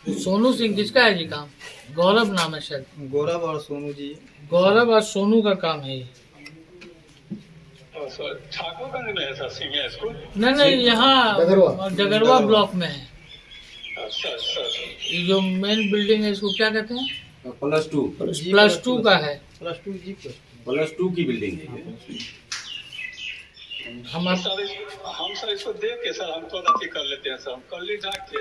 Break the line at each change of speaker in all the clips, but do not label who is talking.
सोनू सिंह किसका है जी काम? गौरव नाम है शायद।
गौरव और सोनू जी।
गौरव और सोनू का काम है ये।
ठाकुर का नहीं है सर, सीनियर स्कूल
नहीं यहाँ डगरवा ब्लॉक में है। ये जो मेन बिल्डिंग है इसको क्या कहते हैं? +2 का है।
+2 की बिल्डिंग है।
हम
सर इसको देख के सर हम तो अथी कर लेते हैं सर, हम कल ही जाके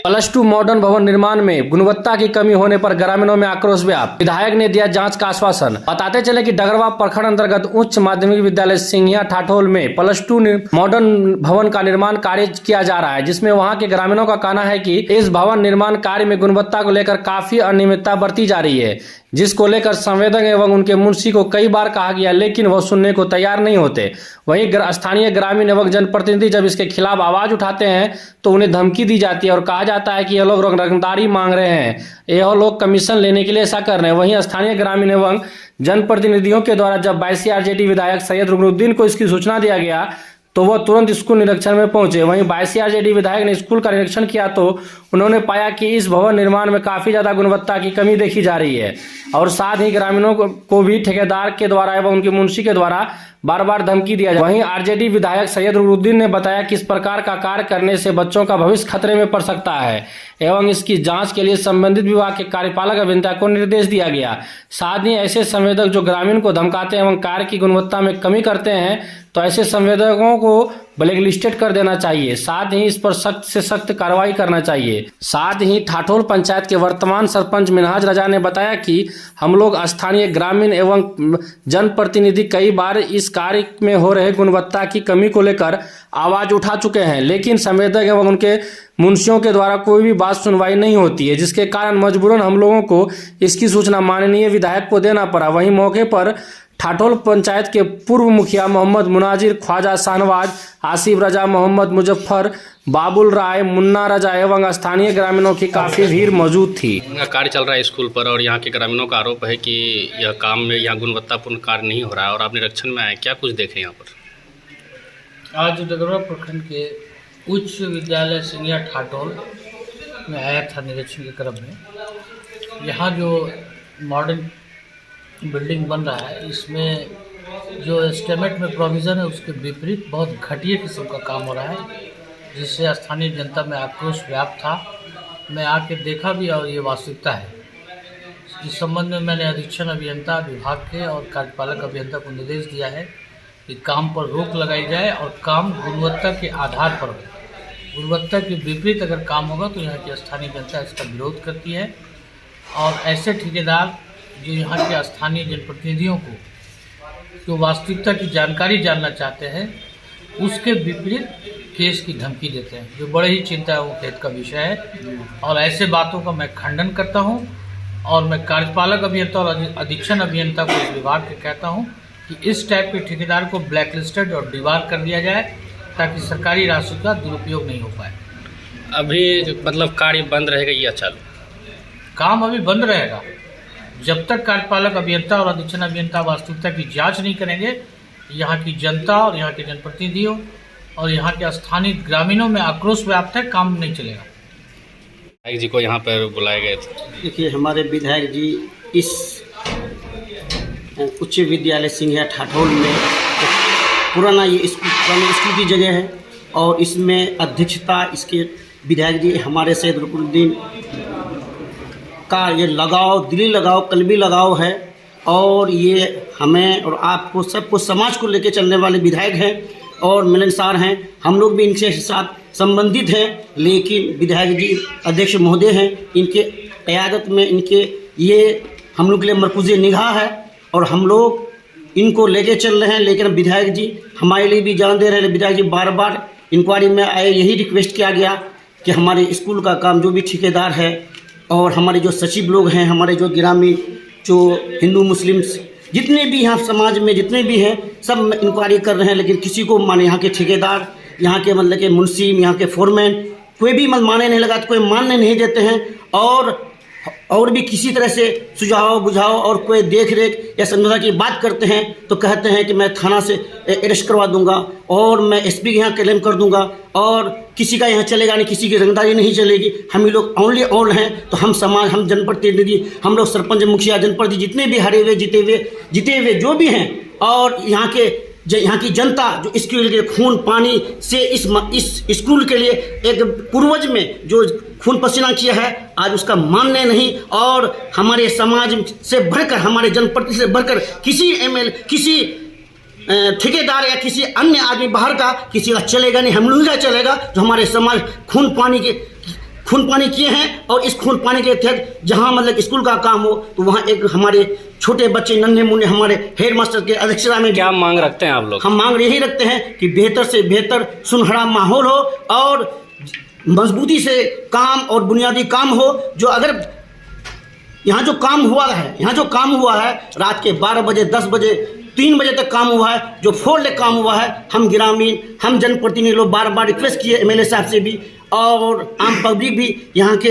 +2 मॉडर्न भवन निर्माण में गुणवत्ता की कमी होने पर ग्रामीणों में आक्रोश व्याप्त। विधायक ने दिया जांच का आश्वासन। बताते चले कि डगरवा प्रखंड अंतर्गत उच्च माध्यमिक विद्यालय सिंघिया ठाठोल में +2 मॉडर्न भवन का निर्माण कार्य किया जा रहा है, जिसमें वहां के ग्रामीणों का कहना है कि इस भवन निर्माण कार्य में गुणवत्ता को लेकर काफी अनियमितता बरती जा रही है, जिसको लेकर संवेदक एवं उनके मुंशी को कई बार कहा गया, लेकिन वह सुनने को तैयार नहीं होते। वहीं स्थानीय ग्रामीण एवं जनप्रतिनिधि जब इसके खिलाफ आवाज उठाते हैं तो उन्हें धमकी दी जाती है और कहा जाता है कि यह लोग रंगदारी मांग रहे हैं, यह लोग कमीशन लेने के लिए ऐसा कर रहे हैं। वहीं स्थानीय ग्रामीण एवं जनप्रतिनिधियों के द्वारा जब 22 आरजेडी विधायक सैयद रुकनुद्दीन को इसकी सूचना दिया गया तो वह तुरंत स्कूल निरीक्षण में पहुंचे। वहीं 22 आरजेडी विधायक ने स्कूल का निरीक्षण किया तो उन्होंने पाया कि इस भवन निर्माण में काफी ज्यादा गुणवत्ता की कमी देखी जा रही है और साथ ही ग्रामीणों को भी ठेकेदार के द्वारा एवं उनके मुंशी के द्वारा बार बार धमकी दिया जाए। वहीं आरजेडी विधायक सैयद रुकनुद्दीन ने बताया कि इस प्रकार का कार्य करने से बच्चों का भविष्य खतरे में पड़ सकता है एवं इसकी जांच के लिए संबंधित विभाग के कार्यपालक अभियंता को निर्देश दिया गया। साथ ही ऐसे संवेदक जो ग्रामीण को धमकाते हैं एवं कार्य की गुणवत्ता में कमी करते हैं तो ऐसे संवेदकों को ब्लैकलिस्टेड कर देना चाहिए। साथ ही इस पर सख्त से सख्त कार्रवाई करना चाहिए। साथ ही ठाठोल पंचायत के वर्तमान सरपंच मिनहाज रजा ने बताया कि हम लोग स्थानीय ग्रामीण एवं जनप्रतिनिधि कई बार इस कार्य में हो रहे गुणवत्ता की कमी को लेकर आवाज उठा चुके हैं, लेकिन संवेदक एवं उनके मुंशियों के द्वारा कोई भी बात सुनवाई नहीं होती है, जिसके कारण मजबूरन हम लोगों को इसकी सूचना माननीय विधायक को देना पड़ा। वहीं मौके पर ठाठोल पंचायत के पूर्व मुखिया मोहम्मद मुनाजिर, ख्वाजा शाहनवाज, आसिफ रजा, मोहम्मद मुजफ्फर, बाबुल राय, मुन्ना रजा एवं स्थानीय ग्रामीणों की काफी भीड़ मौजूद थी।
कार्य चल रहा है स्कूल पर और यहाँ के ग्रामीणों का आरोप है कि यह काम में यहाँ गुणवत्तापूर्ण कार्य नहीं हो रहा है और आप निरीक्षण में आए, क्या कुछ देखें यहाँ पर?
आज डगरवा प्रखंड के उच्च विद्यालय सिंघिया ठाठोल में आया था निरीक्षण के क्रम में। यहाँ जो मॉडर्न बिल्डिंग बन रहा है इसमें जो एस्टीमेट में प्रोविज़न है उसके विपरीत बहुत घटिया किस्म का काम हो रहा है, जिससे स्थानीय जनता में आक्रोश व्याप्त था। मैं आके देखा भी और ये वास्तविकता है। इस संबंध में मैंने अधीक्षण अभियंता विभाग के और कार्यपालक अभियंता को निर्देश दिया है कि काम पर रोक लगाई जाए और काम गुणवत्ता के आधार पर हो। गुणवत्ता के विपरीत अगर काम होगा तो यहाँ की स्थानीय जनता इसका विरोध करती है और ऐसे ठेकेदार जो यहाँ के स्थानीय जनप्रतिनिधियों को जो वास्तविकता की जानकारी जानना चाहते हैं उसके विपरीत केस की धमकी देते हैं, जो बड़े ही चिंता वो खेद का विषय है। और ऐसे बातों का मैं खंडन करता हूँ और मैं कार्यपालक अभियंता और अधीक्षण अभियंता को इस विभाग के कहता हूँ कि इस टाइप के ठेकेदार को ब्लैकलिस्टेड और डिबार कर दिया जाए ताकि सरकारी राशि का दुरुपयोग नहीं हो पाए।
अभी मतलब कार्य बंद रहेगा या चालू?
काम अभी बंद रहेगा जब तक कार्यपालक अभियंता और अधीक्षण अभियंता वास्तविकता की जांच नहीं करेंगे। यहाँ की जनता और यहाँ के जनप्रतिनिधियों और यहाँ के स्थानीय ग्रामीणों में आक्रोश व्याप्त है, काम नहीं चलेगा।
विधायक जी को यहाँ पर बुलाए गए थे।
देखिए, हमारे विधायक जी इस उच्च विद्यालय सिंघिया ठाठोल में पुराना ये स्कूल की जगह है और इसमें अध्यक्षता इसके विधायक जी हमारे सैयद रुकनुद्दीन का ये लगाव, दिली लगाव, कल्बी लगाव है और ये हमें और आपको सबको समाज को लेकर चलने वाले विधायक हैं और मिलनसार हैं। हम लोग भी इनके साथ संबंधित हैं, लेकिन विधायक जी अध्यक्ष महोदय हैं, इनके क़यादत में इनके ये हम लोग के लिए मरकूज़े निगाह है और हम लोग इनको लेके चल रहे हैं। लेकिन विधायक जी हमारे लिए भी जान दे रहे हैं। विधायक जी बार बार इंक्वायरी में आए, यही रिक्वेस्ट किया गया कि हमारे स्कूल का काम जो भी ठेकेदार है और हमारे जो सचिव लोग हैं, हमारे जो ग्रामीण जो हिंदू मुस्लिम जितने भी यहाँ समाज में जितने भी हैं सब इंक्वायरी कर रहे हैं, लेकिन किसी को माने यहाँ के ठेकेदार, यहाँ के मतलब के मुंशी, यहाँ के फोरमैन कोई भी माने नहीं लगा, तो कोई मानने नहीं देते हैं। और और भी किसी तरह से सुझाव बुझाव और कोई देख रेख या समझौता की बात करते हैं तो कहते हैं कि मैं थाना से अरेस्ट करवा दूंगा और मैं एसपी के यहाँ क्लेम कर दूंगा और किसी का यहाँ चलेगा नहीं, किसी की रंगदारी नहीं चलेगी। हम ही लोग ओनली ऑल हैं। तो हम समाज, हम जनप्रतिनिधि, हम लोग सरपंच, मुखिया, जनप्रतिनिधि जितने भी हारे हुए जीते हुए जो भी हैं और यहाँ की जनता जो इसके लिए खून पानी से इस स्कूल के लिए एक पूर्वज में जो खून पसीना किया है, आज उसका मानने नहीं। और हमारे समाज से बढ़कर, हमारे जनप्रतिनिधि से बढ़कर किसी एमएल, किसी ठेकेदार या किसी अन्य आदमी बाहर का किसी का चलेगा नहीं। हम लोग का चलेगा जो हमारे समाज खून पानी किए हैं। और इस खून पानी के तहत जहाँ मतलब स्कूल का काम हो तो वहाँ एक हमारे छोटे बच्चे नन्हे मुन्ने हमारे हेड मास्टर के अध्यक्षता में
क्या मांग रखते हैं आप लोग?
हम मांग यही रखते हैं कि बेहतर से बेहतर सुनहरा माहौल हो और मजबूती से काम और बुनियादी काम हो। जो अगर यहाँ जो काम हुआ है रात के 12 बजे 10 बजे 3 बजे तक काम हुआ है, जो 4 डे काम हुआ है। हम ग्रामीण, हम जनप्रतिनिधि लोग बार बार रिक्वेस्ट किए एमएलए साहब से भी और आम पब्लिक भी, यहाँ के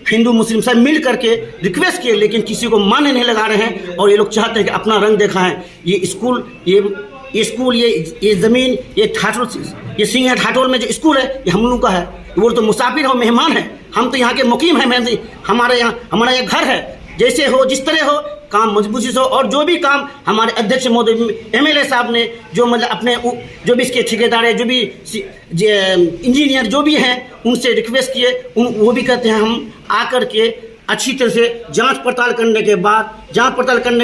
हिंदू मुस्लिम सब मिल करके रिक्वेस्ट किए, लेकिन किसी को मानने नहीं लगा रहे हैं। और ये लोग चाहते हैं कि अपना रंग दिखाएं। ये स्कूल, ये ज़मीन, ये सिंघिया ठाठोल में जो स्कूल है ये हम लोगों का है। वो तो मुसाफिर हो, मेहमान है। हम तो यहाँ के मुकीम हैं। हमारा ये घर है। जैसे हो, जिस तरह हो, काम मजबूती से हो। और जो भी काम हमारे अध्यक्ष महोदय एमएलए साहब ने जो मतलब अपने जो भी इसके ठेकेदार है, जो भी इंजीनियर जो भी हैं, उनसे रिक्वेस्ट किए, वो भी कहते हैं हम आकर के अच्छी तरह से जांच पड़ताल करने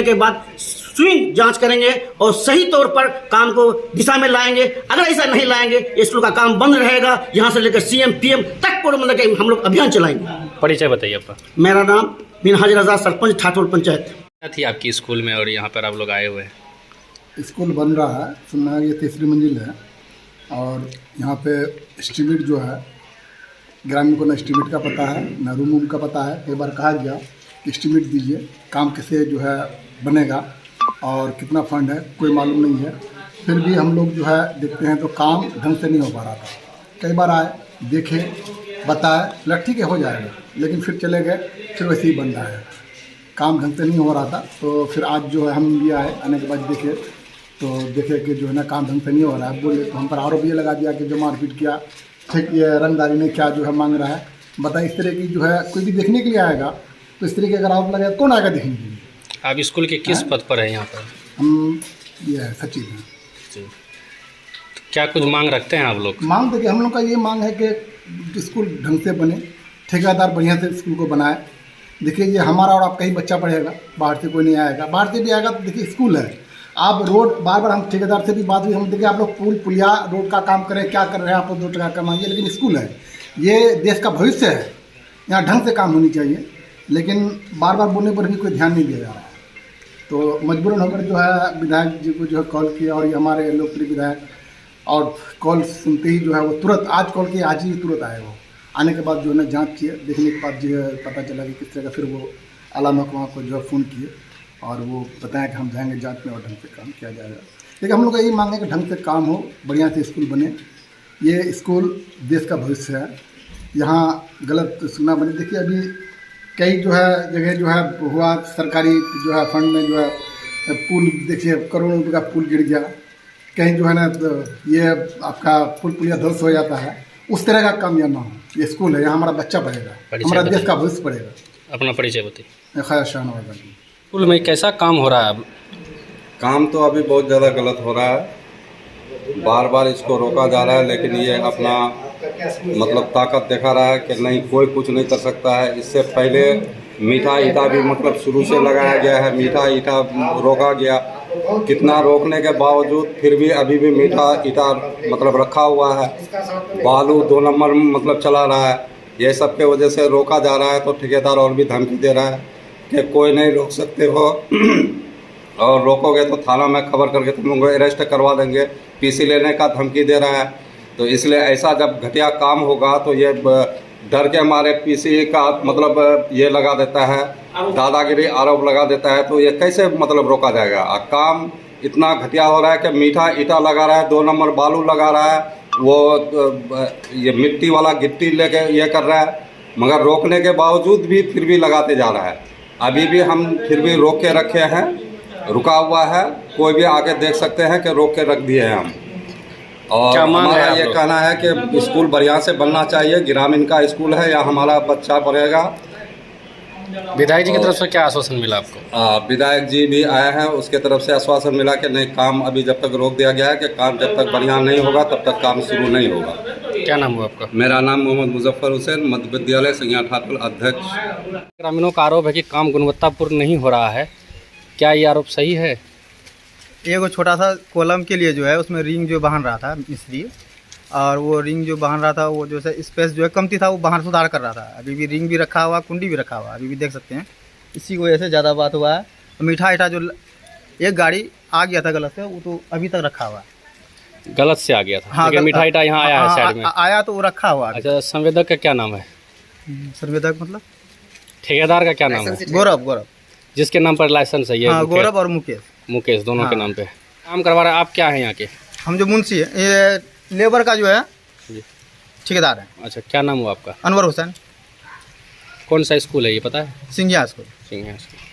के बाद स्विंग जांच करेंगे और सही तौर पर काम को दिशा में लाएंगे। अगर ऐसा नहीं लाएंगे स्कूल का काम बंद रहेगा। यहाँ से लेकर सीएम पीएम तक पर मतलब हम लोग अभियान चलाएंगे।
परिचय बताइए आपका।
मेरा नाम मिनहाज रजा, सरपंच ठाठोल पंचायत।
क्या थी आपकी स्कूल में और यहाँ पर आप लोग आए हुए हैं?
स्कूल बन रहा है, सुनना है ये 3री मंजिल है और यहाँ पे एस्टीमेट जो है, ग्रामीण को ना एस्टीमेट का पता है ना रूम का पता है। कई बार कहा गया कि एस्टीमेट दीजिए, काम कैसे जो है बनेगा और कितना फंड है, कोई मालूम नहीं है। फिर भी हम लोग जो है देखते हैं तो काम ढंग से नहीं हो पा रहा था। कई बार आए, देखे, बताए, ठीक है हो जाएगा, लेकिन फिर चले गए, फिर वैसे ही बन रहा है। काम ढंग से नहीं हो रहा था। तो फिर आज जो है हम भी आए, आने के बाद देखे कि जो है ना काम ढंग से नहीं हो रहा है। बोले तो हम पर आरोप ये लगा दिया कि जो मारपीट किया, ठीक ये रंगदारी में क्या जो है मांग रहा है। बताए इस तरह की जो है कोई भी देखने के लिए आएगा तो इस तरह के अगर आरोप लगाए कौन आएगा देखने के लिए?
आप स्कूल के किस पद पर है यहाँ पर?
हम ये है सचिव हैं।
तो क्या कुछ मांग रखते हैं आप लोग?
मांग देखिए, हम लोग का ये मांग है कि स्कूल ढंग से बने, ठेकेदार बढ़िया से स्कूल को बनाए। देखिए ये हमारा और आपका ही बच्चा पढ़ेगा, बाहर से कोई नहीं आएगा। बाहर से भी आएगा तो देखिए स्कूल है। आप रोड बार हम ठेकेदार से भी बात हुई, हम देखिए आप लोग पुलिया रोड का काम करें, क्या कर रहे हैं आप, 2 टका कमाइए, लेकिन स्कूल है, ये देश का भविष्य है, यहाँ ढंग से काम होनी चाहिए। लेकिन बार बोलने पर भी कोई ध्यान नहीं दिया जा रहा है। तो मजबूरन होकर जो है विधायक जी को जो है कॉल किया और ये हमारे लोकप्रिय विधायक, और कॉल सुनते ही जो है वो तुरंत आज कॉल किया, आज ही तुरंत आए। वो आने के बाद जो है ना जांच किए, देखने के बाद जो है पता चला कि किस तरह का, फिर वो आला महकमा को जो है फ़ोन किए और वो बताया कि हम जाएंगे जांच में और ढंग से काम किया जाएगा। लेकिन हम लोग का यही मांग है कि ढंग से काम हो, बढ़िया से स्कूल बने। ये स्कूल देश का भविष्य है, यहाँ गलत सुनना बने। देखिए अभी कई जो है जगह जो है हुआ, सरकारी जो है फंड में जो है पुल, देखिए करोड़ों रुपये का पुल गिर गया। कहीं जो है ना तो ये आपका पुलिया ध्वस्त हो जाता है। उस तरह का काम यहाँ ना हो। ये स्कूल है, यहाँ हमारा बच्चा पढ़ेगा, हमारा देश का भविष्य पढ़ेगा।
अपना परिचय बताइए।
ख्याल शाहनवाज।
स्कूल में कैसा काम हो रहा है अब?
काम तो अभी बहुत ज़्यादा गलत हो रहा है। बार इसको रोका जा रहा है, लेकिन ये अपना मतलब ताकत दिखा रहा है कि नहीं, कोई कुछ नहीं कर सकता है। इससे पहले मीठा ईटा भी मतलब शुरू से लगाया गया है, मीठा ईटा रोका गया। कितना रोकने के बावजूद फिर भी अभी भी मीठा ईटा मतलब रखा हुआ है। बालू 2 नंबर मतलब चला रहा है। ये सब के वजह से रोका जा रहा है। तो ठेकेदार और भी धमकी दे रहा है कि कोई नहीं रोक सकते हो और रोकोगे तो थाना में खबर करके तुम लोगों को अरेस्ट करवा देंगे, पीसी लेने का धमकी दे रहा है। तो इसलिए ऐसा जब घटिया काम होगा तो ये डर के हमारे पीसी का मतलब ये लगा देता है, दादागिरी आरोप लगा देता है। तो ये कैसे मतलब रोका जाएगा? काम इतना घटिया हो रहा है कि मीठा ईटा लगा रहा है, 2 नंबर बालू लगा रहा है, वो ये मिट्टी वाला गिट्टी लेके ये कर रहा है, मगर रोकने के बावजूद भी फिर भी लगाते जा रहा है। अभी भी हम फिर भी रोक के रखे हैं, रुका हुआ है, कोई भी आके देख सकते हैं कि रोक के रख दिए हैं हम। और
क्या मांग है
हमारा
आप
ये
लोग?
कहना है कि स्कूल बढ़िया से बनना चाहिए, ग्रामीण का स्कूल है, या हमारा बच्चा पढ़ेगा।
विधायक जी की तरफ से क्या आश्वासन मिला आपको?
विधायक जी भी आए हैं, उसके तरफ से आश्वासन मिला कि नहीं, काम अभी जब तक रोक दिया गया है कि काम जब तक बढ़िया नहीं होगा तब तक काम शुरू नहीं होगा।
क्या नाम हुआ आपका?
मेरा नाम मोहम्मद मुजफ्फर हुसैन, मध्य विद्यालय सिंघिया ठाकुर अध्यक्ष।
ग्रामीणों का आरोप है कि काम गुणवत्तापूर्ण नहीं हो रहा है, क्या ये आरोप सही है?
एगो छोटा सा कॉलम के लिए जो है उसमें रिंग जो बांध रहा था मिस्त्री, और वो रिंग जो बांध रहा था वो जो है स्पेस जो है कमती था, वो बाहर सुधार कर रहा था। अभी भी रिंग भी रखा हुआ, कुंडी भी रखा हुआ, अभी भी देख सकते हैं। इसी की वजह से ज़्यादा बात हुआ है। मीठा जो एक गाड़ी आ गया था गलत से, वो तो अभी तक रखा हुआ है।
गलत से आ गया था,
हाँ,
लेकिन मिठाई यहाँ आया है साइड में।
आया तो वो रखा हुआ है।
अच्छा, संवेदक का क्या नाम है?
संवेदक मतलब
ठेकेदार का क्या नाम है?
गौरव
जिसके नाम पर लाइसेंस है ये?
हाँ, गौरव और
मुकेश दोनों के
हाँ।
नाम पे काम करवा रहे हैं। आप क्या हैं यहाँ के?
हम जो मुंशी है, ये लेबर का जो है
जी।
ठेकेदार है।
अच्छा, क्या नाम हुआ आपका?
अनवर हुसैन,
कौन सा स्कूल है ये पता है?
सिंघिया स्कूल।
सिंघिया स्कूल।